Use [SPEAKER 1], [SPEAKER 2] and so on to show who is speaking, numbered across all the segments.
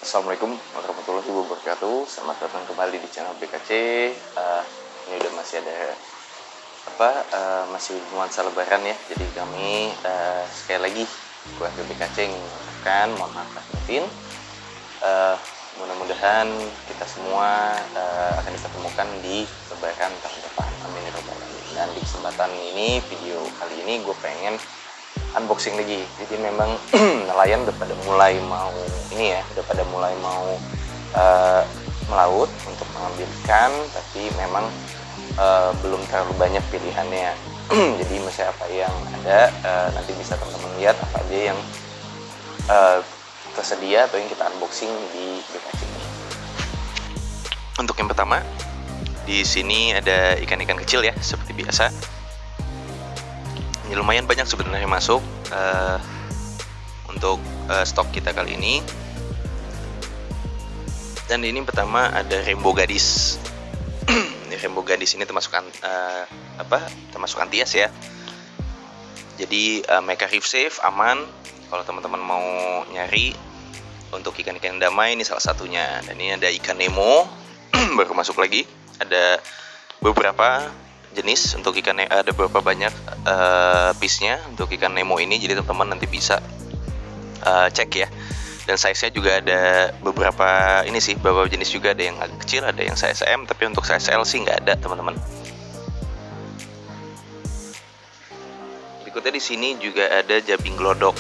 [SPEAKER 1] Assalamualaikum warahmatullahi wabarakatuh. Selamat datang kembali di channel BKC. Ini udah masih ada masih nuansa lebaran ya. Jadi kami sekali lagi keluarga BKC mengucapkan mohon maaf lahir batin. Mudah-mudahan kita semua akan dipertemukan di lebaran tahun depan. Amin ya rabbal alamin. Dan di kesempatan ini, video kali ini gue pengen unboxing lagi. Jadi memang nelayan udah pada mulai mau melaut untuk mengambil ikan, tapi memang belum terlalu banyak pilihannya. Jadi masih apa yang ada, nanti bisa teman-teman lihat apa aja yang tersedia atau yang kita unboxing di BKC ini. Untuk yang pertama, di sini ada ikan-ikan kecil ya, seperti biasa. Ini lumayan banyak sebenarnya masuk untuk stok kita kali ini. Dan ini pertama ada Rainbow Gadis. Ini Rainbow Gadis ini termasuk antias ya. Jadi mereka reef safe, aman. Kalau teman-teman mau nyari untuk ikan-ikan damai, ini salah satunya. Dan ini ada ikan Nemo baru masuk lagi. Ada beberapa jenis untuk ikan, ada beberapa banyak piece-nya untuk ikan Nemo ini. Jadi teman-teman nanti bisa cek ya. Dan size-nya juga ada beberapa beberapa jenis juga, ada yang agak kecil, ada yang size M, tapi untuk size L sih nggak ada teman-teman. Berikutnya di sini juga ada jabing glodok.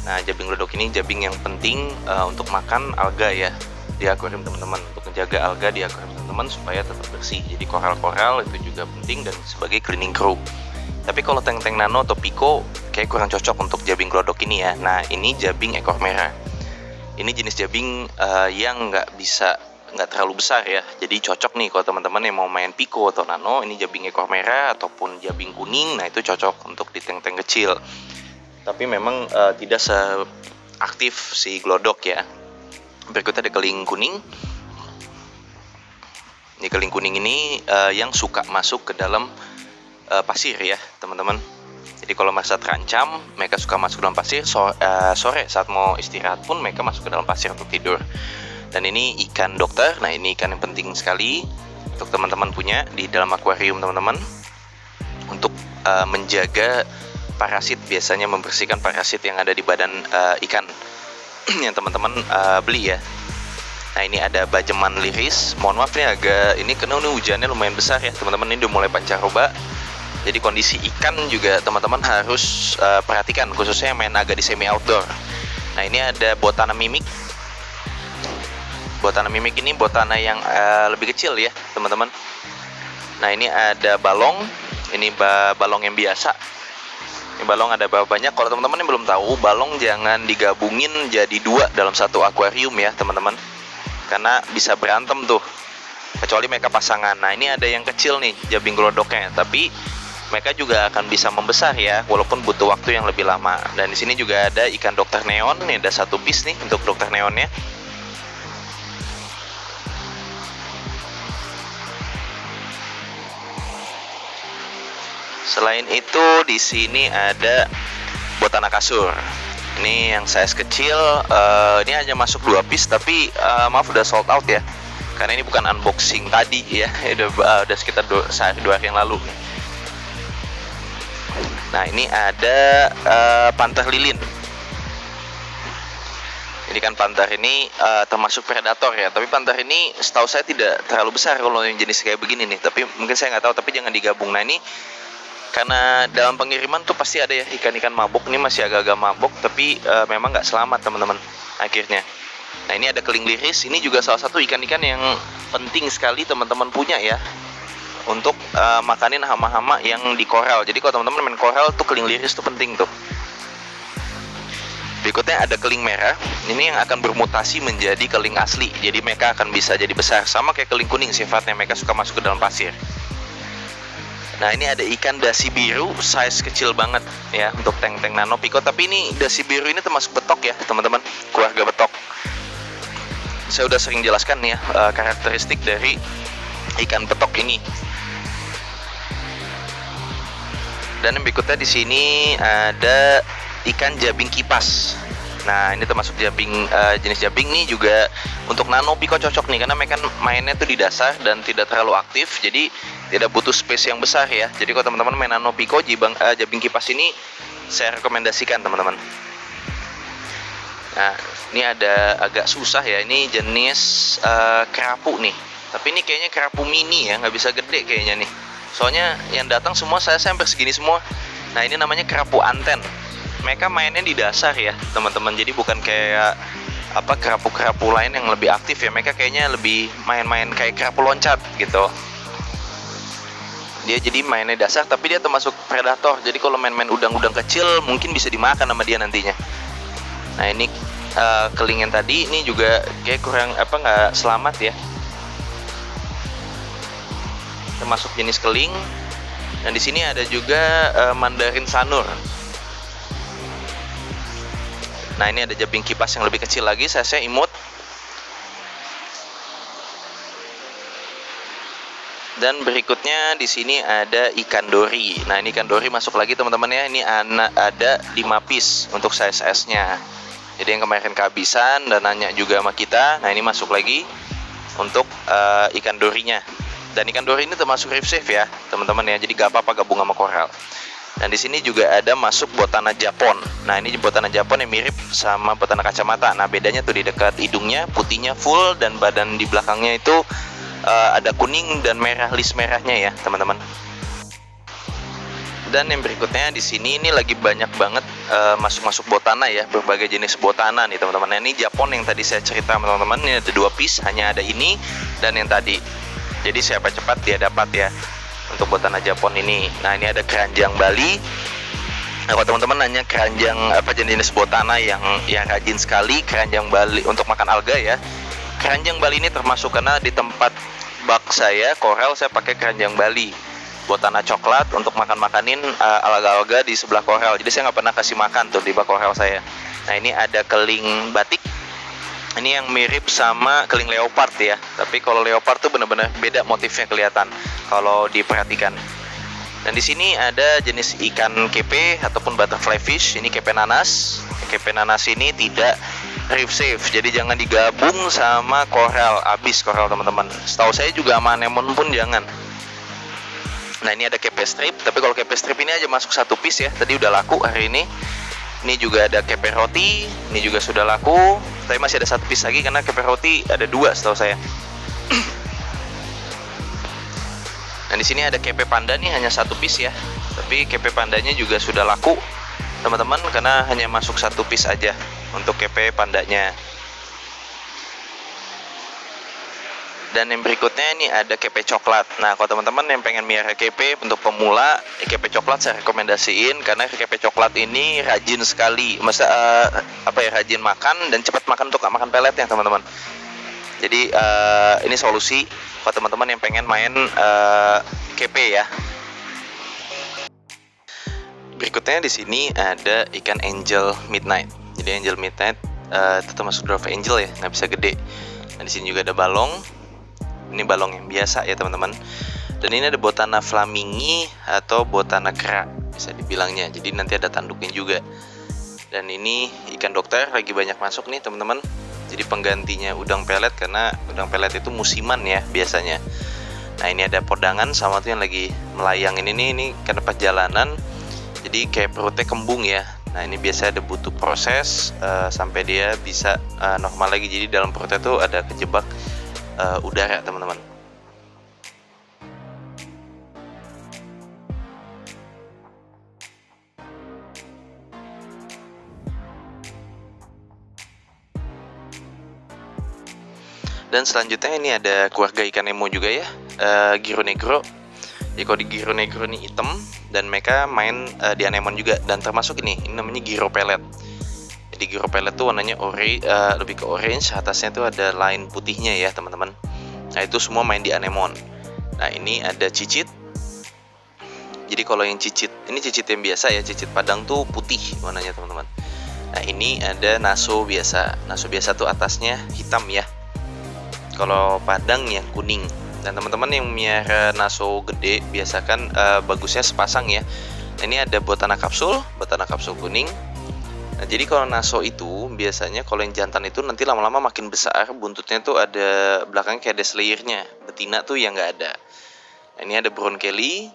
[SPEAKER 1] Nah, jabing glodok ini jabing yang penting untuk makan alga ya di akuarium teman-teman, untuk menjaga alga di akuarium teman-teman supaya tetap bersih. Jadi koral-koral itu juga penting dan sebagai cleaning crew. Tapi kalau tank-tank nano atau pico kayak kurang cocok untuk jabing glodok ini ya. Nah, ini jabing ekor merah. Ini jenis jabing yang nggak terlalu besar ya. Jadi cocok nih kalau teman-teman yang mau main pico atau nano, ini jabing ekor merah ataupun jabing kuning. Nah, itu cocok untuk di tank-tank kecil. Tapi memang tidak seaktif si glodok ya. Berikutnya ada keling kuning. Ini keling kuning ini yang suka masuk ke dalam pasir ya teman-teman. Jadi kalau merasa terancam, mereka suka masuk dalam pasir. Sore saat mau istirahat pun mereka masuk ke dalam pasir untuk tidur. Dan ini ikan dokter. Nah, ini ikan yang penting sekali untuk teman-teman punya di dalam akuarium teman-teman, untuk menjaga parasit, biasanya membersihkan parasit yang ada di badan ikan yang teman-teman beli ya. Nah, ini ada bajeman liris. Mohon maaf nih karena ini hujannya lumayan besar ya teman-teman. Ini udah mulai pancaroba. Jadi kondisi ikan juga teman-teman harus perhatikan, khususnya yang main agak di semi outdoor. Nah, ini ada botana mimik. Botana mimik ini botana yang lebih kecil ya teman-teman. Nah, ini ada balong. Ini balong yang biasa. Ini balong ada berapa banyak? Kalau teman-teman yang belum tahu, balong jangan digabungin jadi dua dalam satu akuarium ya teman-teman, karena bisa berantem tuh, kecuali mereka pasangan. Nah, ini ada yang kecil nih jabing glodoknya, tapi mereka juga akan bisa membesar ya, walaupun butuh waktu yang lebih lama. Dan di sini juga ada ikan dokter neon. Ini ada satu piece nih untuk dokter neonnya. Selain itu di sini ada botana kasur. Ini yang size kecil. Ini hanya masuk 2 piece, tapi maaf udah sold out ya. Karena ini bukan unboxing tadi ya. Udah sekitar 2 hari yang lalu. Nah, ini ada panter lilin. Ini kan panter ini termasuk predator ya. Tapi panter ini setahu saya tidak terlalu besar kalau yang jenis kayak begini nih. Tapi mungkin saya nggak tahu. Tapi jangan digabung. Nah, ini karena dalam pengiriman tuh pasti ada ya ikan-ikan mabuk. Ini masih agak-agak mabuk, tapi memang nggak selamat teman-teman akhirnya. Nah, ini ada keling liris. Ini juga salah satu ikan-ikan yang penting sekali teman-teman punya ya, untuk makanin hama-hama yang di koral. Jadi kalau teman-teman main koral tuh keling liris tuh penting tuh. Berikutnya ada keling merah. Ini yang akan bermutasi menjadi keling asli. Jadi mereka akan bisa jadi besar, sama kayak keling kuning sifatnya, mereka suka masuk ke dalam pasir. Nah, ini ada ikan dasi biru, size kecil banget ya untuk tank-tank nano pico. Tapi ini dasi biru ini termasuk betok ya teman-teman, keluarga betok. Saya udah sering jelaskan ya karakteristik dari ikan betok ini. Dan yang berikutnya di sini ada ikan jabing kipas. Nah, ini termasuk jabing, jenis jabing nih juga untuk nano pico cocok nih, karena mereka mainnya tuh di dasar dan tidak terlalu aktif, jadi tidak butuh space yang besar ya. Jadi kalau teman-teman main nano pico jabing kipas ini saya rekomendasikan teman-teman. Nah, ini ada agak susah ya, ini jenis kerapu nih, tapi ini kayaknya kerapu mini ya, nggak bisa gede kayaknya nih, soalnya yang datang semua saya hampir segini semua. Nah, ini namanya kerapu anten. Mereka mainnya di dasar ya teman-teman, jadi bukan kayak apa kerapu-kerapu lain yang lebih aktif ya. Mereka kayaknya lebih main-main kayak kerapu loncat gitu. Dia jadi mainnya dasar, tapi dia termasuk predator. Jadi kalau main-main udang-udang kecil mungkin bisa dimakan sama dia nantinya. Nah, ini keling yang tadi ini juga kayak kurang nggak selamat ya. Termasuk jenis keling. Dan di sini ada juga mandarin sanur. Nah, ini ada jabing kipas yang lebih kecil lagi, saya imut. Dan berikutnya di sini ada ikan dori. Nah, ini ikan dori masuk lagi teman-teman ya. Ini ada 5 piece untuk size-nya. Jadi yang kemarin kehabisan dan nanya juga sama kita. Nah, ini masuk lagi untuk ikan dorinya. Dan ikan dori ini termasuk reef safe ya teman-teman ya. Jadi gak apa-apa gabung sama koral. Dan di sini juga ada masuk botana Japon. Nah, ini botana Japon yang mirip sama botana kacamata. Nah, bedanya tuh di dekat hidungnya putihnya full dan badan di belakangnya itu ada kuning dan merah, list merahnya ya teman-teman. Dan yang berikutnya di sini ini lagi banyak banget masuk botana ya, berbagai jenis botana nih teman-teman. Nah, ini Japon yang tadi saya cerita teman-teman, ini ada 2 piece, hanya ada ini dan yang tadi. Jadi siapa cepat dia dapat ya untuk botana Japon ini. Nah, ini ada keranjang Bali. Nah, kalau teman-teman nanya keranjang apa jenis botana yang rajin sekali, keranjang Bali untuk makan alga ya. Keranjang Bali ini termasuk karena di tempat bak saya koral saya pakai keranjang Bali. Botana coklat untuk makan-makanin alga-alga di sebelah koral. Jadi saya nggak pernah kasih makan tuh di bak koral saya. Nah, ini ada keling batik. Ini yang mirip sama keling leopard ya. Tapi kalau leopard tuh benar-benar beda motifnya kelihatan kalau diperhatikan. Dan di sini ada jenis ikan kepe ataupun butterfly fish. Ini kepe nanas. Kepe nanas ini tidak reef safe. Jadi jangan digabung sama koral, habis koral teman-teman. Setahu saya juga sama anemon pun jangan. Nah, ini ada kepe strip. Tapi kalau kepe strip ini aja masuk 1 piece ya. Tadi udah laku hari ini. Ini juga ada kepe roti, ini juga sudah laku. Tapi masih ada 1 piece lagi karena kepe roti ada 2 setahu saya. Dan di sini ada kepe panda nih, hanya 1 piece ya. Tapi kepe pandanya juga sudah laku teman-teman, karena hanya masuk 1 piece aja untuk kepe pandanya. Dan yang berikutnya ini ada kepe coklat. Nah, kalau teman-teman yang pengen miara kepe untuk pemula, kepe coklat saya rekomendasiin karena kepe coklat ini rajin sekali, rajin makan dan cepat makan untuk gak makan peletnya teman-teman. Jadi ini solusi buat teman-teman yang pengen main kepe ya. Berikutnya di sini ada ikan angel midnight. Jadi angel midnight itu termasuk dwarf angel ya, nggak bisa gede. Nah, di sini juga ada balong. Ini balong yang biasa ya teman-teman. Dan ini ada botana flamingi atau botana kera bisa dibilangnya. Jadi nanti ada tanduknya juga. Dan ini ikan dokter lagi banyak masuk nih teman-teman. Jadi penggantinya udang pelet, karena udang pelet itu musiman ya biasanya. Nah, ini ada podangan sama tuh yang lagi melayang ini karena perjalanan. Jadi kayak perutnya kembung ya. Nah, ini biasa ada butuh proses sampai dia bisa normal lagi. Jadi dalam perutnya tuh ada kejebak udara teman-teman. Dan selanjutnya ini ada keluarga ikan nemo juga ya, Giro Negro. Jadi kalau di Giro Negro ini hitam dan mereka main di anemon juga, dan termasuk ini namanya Giro Pelet. Jadi Giro Pelet tuh warnanya lebih ke orange, atasnya tuh ada line putihnya ya teman-teman. Nah, itu semua main di anemon. Nah, ini ada cicit. Jadi kalau yang cicit, ini cicit yang biasa ya, cicit padang tuh putih warnanya teman-teman. Nah, ini ada naso biasa. Naso biasa tuh atasnya hitam ya. Kalau padang yang kuning. Dan teman-teman yang miara naso gede biasakan bagusnya sepasang ya. Ini ada botana kapsul kuning. Nah, jadi kalau naso itu biasanya kalau yang jantan itu nanti lama-lama makin besar, buntutnya tuh ada belakangnya kayak ada selayernya. Betina tuh yang nggak ada. Nah, ini ada brown Kelly.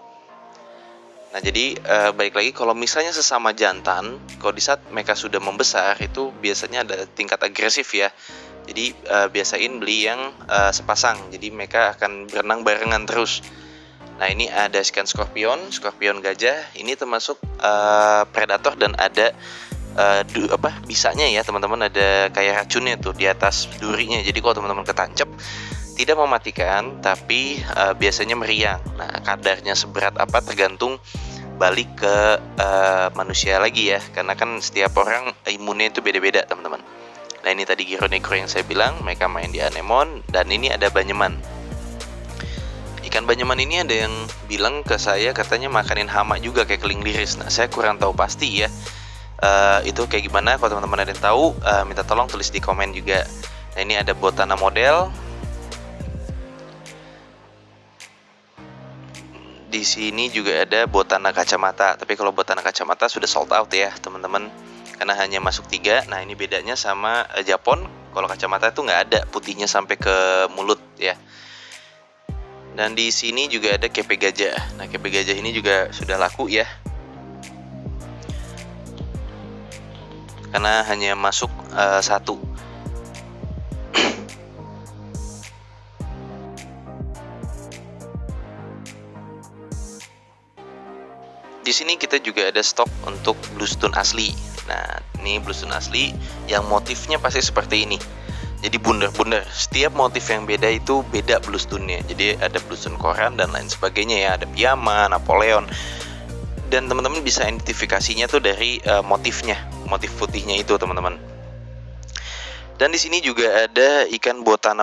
[SPEAKER 1] Nah, jadi balik lagi kalau misalnya sesama jantan, kalau di saat mereka sudah membesar itu biasanya ada tingkat agresif ya. Jadi biasain beli yang sepasang. Jadi mereka akan berenang barengan terus. Nah, ini ada scan scorpion gajah. Ini termasuk predator dan ada bisanya ya teman-teman, ada kayak racunnya tuh di atas durinya. Jadi kalau teman-teman ketancep tidak mematikan, tapi biasanya meriang. Nah, kadarnya seberat apa tergantung balik ke manusia lagi ya, karena kan setiap orang imunnya itu beda-beda teman-teman. Nah, ini tadi Giro Negro yang saya bilang, mereka main di anemon. Dan ini ada banyeman. Ikan banyeman ini ada yang bilang ke saya katanya makanin hama juga kayak keling liris. Nah, saya kurang tahu pasti ya itu kayak gimana. Kalau teman-teman ada yang tahu, minta tolong tulis di komen juga. Nah, ini ada botana model. Di sini juga ada botana kacamata. Tapi kalau botana kacamata sudah sold out ya teman-teman, karena hanya masuk 3. Nah, ini bedanya sama Japon. Kalau kacamata itu nggak ada putihnya sampai ke mulut ya. Dan di sini juga ada kepe gajah. Nah, kepe gajah ini juga sudah laku ya, karena hanya masuk 1. Di sini kita juga ada stok untuk bluestone asli. Nah, ini bluestone asli yang motifnya pasti seperti ini. Jadi bundar-bundar. Setiap motif yang beda itu beda bluestone-nya. Jadi ada bluestone koran dan lain sebagainya ya. Ada piyama, Napoleon. Dan teman-teman bisa identifikasinya tuh dari motifnya, motif putihnya itu teman-teman. Dan di sini juga ada ikan botana.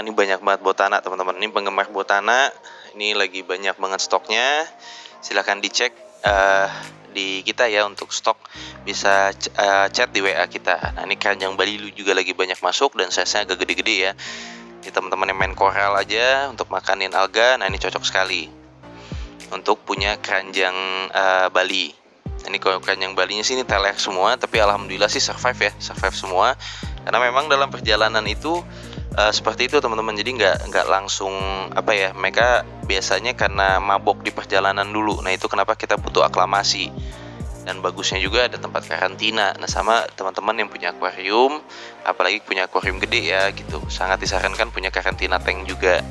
[SPEAKER 1] Ini banyak banget botana teman-teman. Ini penggemar botana, ini lagi banyak banget stoknya. Silahkan dicek di kita ya untuk stok, bisa chat di WA kita. Nah, ini keranjang Bali juga lagi banyak masuk dan size-nya agak gede-gede ya. Jadi teman-teman yang main koral aja untuk makanin alga, nah ini cocok sekali untuk punya keranjang Bali. Ini kalau keranjang Balinya sih ini teler semua, tapi alhamdulillah sih survive semua. Karena memang dalam perjalanan itu seperti itu teman-teman. Jadi nggak langsung mereka biasanya karena mabok di perjalanan dulu. Nah, itu kenapa kita butuh aklamasi. Dan bagusnya juga ada tempat karantina. Nah, sama teman-teman yang punya akuarium, apalagi punya akuarium gede ya gitu, sangat disarankan punya karantina tank juga.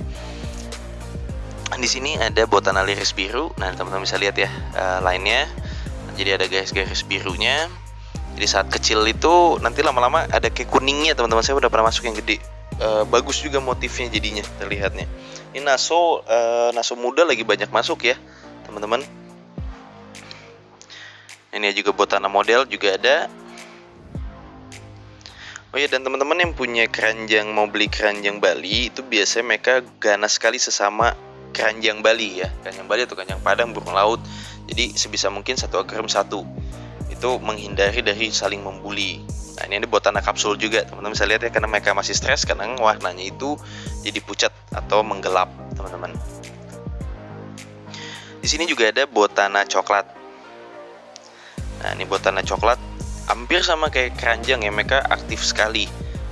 [SPEAKER 1] Di sini ada botana liris biru. Nah, teman-teman bisa lihat ya lainnya. Jadi ada garis-garis birunya. Jadi saat kecil itu nanti lama-lama ada kayak kuningnya teman-teman. Saya udah pernah masuk yang gede. Bagus juga motifnya jadinya terlihatnya. Ini naso muda lagi banyak masuk ya teman-teman. Ini juga botana model juga ada. Oh ya, dan teman-teman yang punya keranjang, mau beli keranjang Bali itu biasanya mereka ganas sekali sesama keranjang Bali ya. Keranjang Bali atau keranjang Padang, burung laut. Jadi sebisa mungkin satu akuarium satu. Itu menghindari dari saling membuli. Nah, ini ada botana kapsul juga, teman-teman bisa lihat ya, karena mereka masih stres karena warnanya itu jadi pucat atau menggelap, teman-teman. Di sini juga ada botana coklat. Nah, ini botana coklat hampir sama kayak keranjang ya, mereka aktif sekali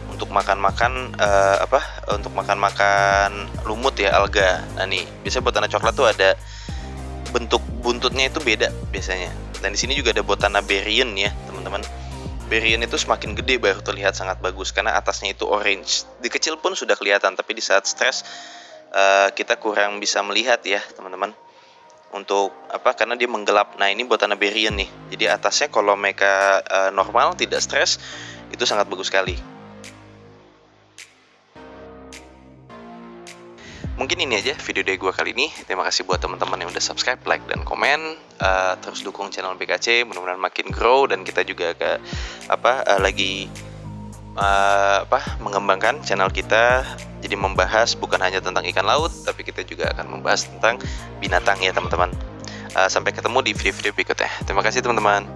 [SPEAKER 1] untuk makan-makan untuk makan-makan lumut ya, alga. Nah, nih biasanya botana coklat tuh ada bentuk buntutnya itu beda biasanya. Dan di sini juga ada botana berrien ya, teman-teman. Berrien itu semakin gede baru terlihat sangat bagus karena atasnya itu orange. Di kecil pun sudah kelihatan, tapi di saat stres kita kurang bisa melihat ya, teman-teman. Untuk karena dia menggelap. Nah, ini botana berrien nih. Jadi atasnya kalau mereka normal, tidak stres, itu sangat bagus sekali. Mungkin ini aja video dari gue kali ini. Terima kasih buat teman-teman yang udah subscribe, like, dan komen. Terus dukung channel BKC, mudah-mudahan makin grow, dan kita juga lagi mengembangkan channel kita. Jadi membahas bukan hanya tentang ikan laut, tapi kita juga akan membahas tentang binatang ya teman-teman. Sampai ketemu di video-video berikutnya. Terima kasih teman-teman.